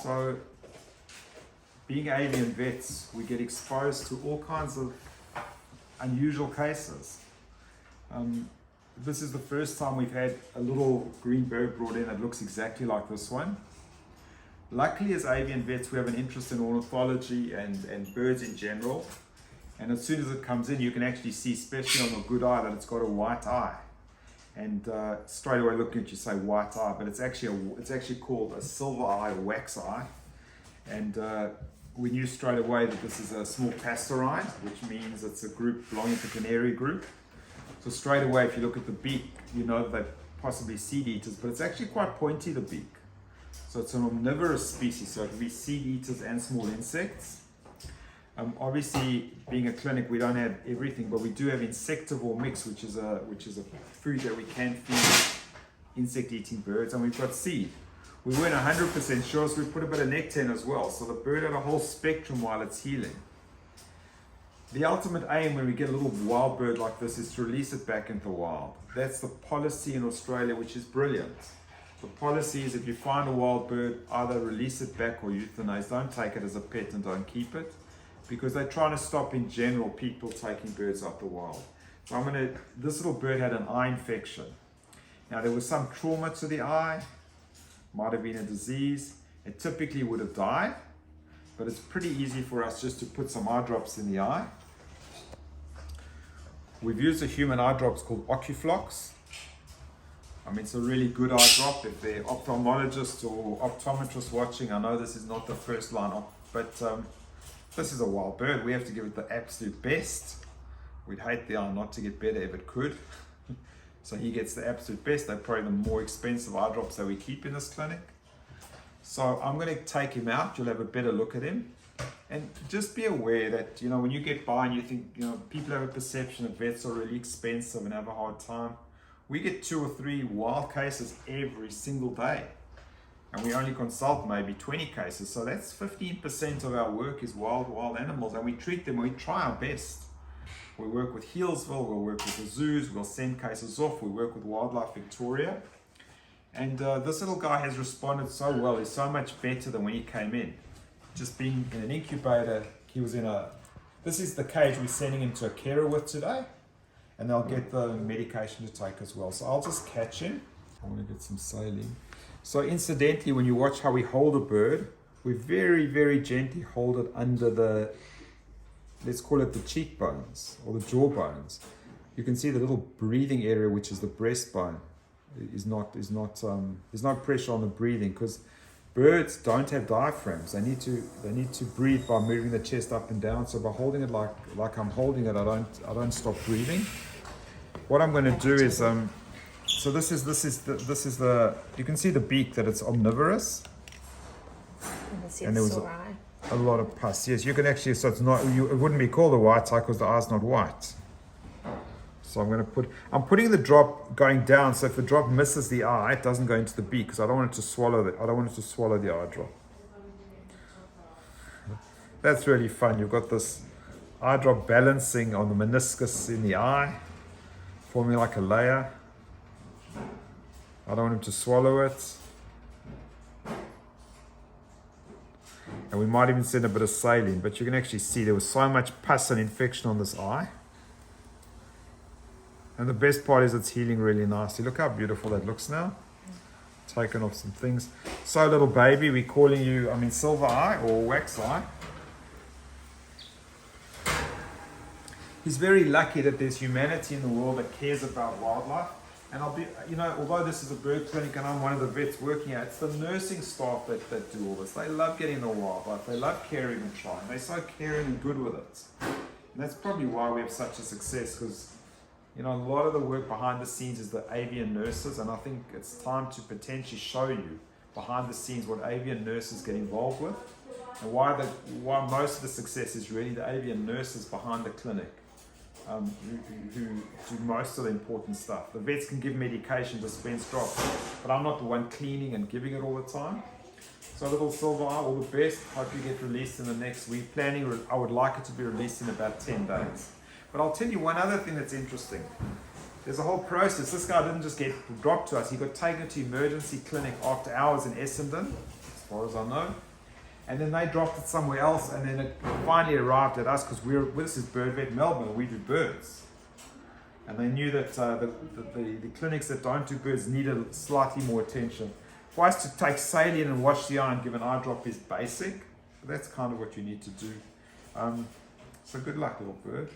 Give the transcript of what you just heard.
So, being avian vets, we get exposed to all kinds of unusual cases. This is the first time we've had a little green bird brought in that looks exactly like this one. Luckily, as avian vets, we have an interest in ornithology and birds in general. And as soon as it comes in, you can actually see, especially on a good eye, that it's got a white eye. And straight away looking at you say white eye, but it's actually called a silver eye or wax eye. And we knew straight away that this is a small passerine, which means it's a group belonging to the canary group. So straight away, if you look at the beak, you know they're possibly seed eaters, but it's actually quite pointy, the beak. So it's an omnivorous species, so it can be seed eaters and small insects. Obviously, being a clinic, we don't have everything, but we do have insectivore mix, which is a food that we can feed insect-eating birds, and we've got seed. We weren't 100% sure, so we put a bit of nectar in as well. So the bird had a whole spectrum while it's healing. The ultimate aim when we get a little wild bird like this is to release it back into the wild. That's the policy in Australia, which is brilliant. The policy is if you find a wild bird, either release it back or euthanize. Don't take it as a pet and don't keep it, because they're trying to stop in general people taking birds out the wild. So this little bird had an eye infection. Now there was some trauma to the eye, might have been a disease. It typically would have died, but it's pretty easy for us just to put some eye drops in the eye. We've used a human eye drops called Ocuflox. It's a really good eye drop. If they're ophthalmologists or optometrists watching, I know this is not the first line up, but this is a wild bird. We have to give it the absolute best. We'd hate the eye not to get better if it could. So he gets the absolute best. They're probably the more expensive eye drops that we keep in this clinic. So I'm going to take him out. You'll have a better look at him. And just be aware that, when you get by and you think, people have a perception that vets are really expensive and have a hard time. We get 2 or 3 wild cases every single day. And we only consult maybe 20 cases. So that's 15% of our work is wild animals. And we treat them, we try our best. We work with Healesville, we'll work with the zoos, we'll send cases off, we work with Wildlife Victoria. And this little guy has responded so well. He's so much better than when he came in. Just being in an incubator, he was this is the cage we're sending him to a carer with today. And they'll get the medication to take as well. So I'll just catch him. I want to get some saline. So incidentally, when you watch how we hold a bird, we very, very gently hold it under the, let's call it the cheekbones or the jaw bones. You can see the little breathing area, which is the breastbone, there's no pressure on the breathing, because birds don't have diaphragms. They need to breathe by moving the chest up and down. So by holding it like I'm holding it, I don't stop breathing. What I'm going to do is so this is the you can see the beak, that it's omnivorous. And there was a lot of pus. Yes, you can actually, so it's not, it wouldn't be called a white eye because the eye's not white. So I'm putting the drop going down, so if the drop misses the eye, it doesn't go into the beak, because I don't want it to swallow the eye drop. That's really fun. You've got this eye drop balancing on the meniscus in the eye, forming like a layer. I don't want him to swallow it. And we might even send a bit of saline, but you can actually see there was so much pus and infection on this eye. And the best part is it's healing really nicely. Look how beautiful that looks now. Taken off some things. So little baby, we're calling you, silver eye or wax eye. He's very lucky that there's humanity in the world that cares about wildlife. And although this is a bird clinic and I'm one of the vets working here, it's the nursing staff that do all this. They love getting the wildlife. They love caring and trying. They're so caring and good with it. And that's probably why we have such a success, because a lot of the work behind the scenes is the avian nurses, and I think it's time to potentially show you behind the scenes what avian nurses get involved with, and why most of the success is really the avian nurses behind the clinic, who do most of the important stuff. The vets can give medication, dispense drops, but I'm not the one cleaning and giving it all the time. So little silver eye, all the best. Hope you get released in the next week. I would like it to be released in about 10 days. But I'll tell you one other thing that's interesting. There's a whole process. This guy didn't just get dropped to us. He got taken to emergency clinic after hours in Essendon, as far as I know. And then they dropped it somewhere else, and then it finally arrived at us because this is Bird Vet Melbourne, we do birds. And they knew that the clinics that don't do birds needed slightly more attention. For us to take saline and wash the eye and give an eye drop is basic, but that's kind of what you need to do. So good luck, little bird.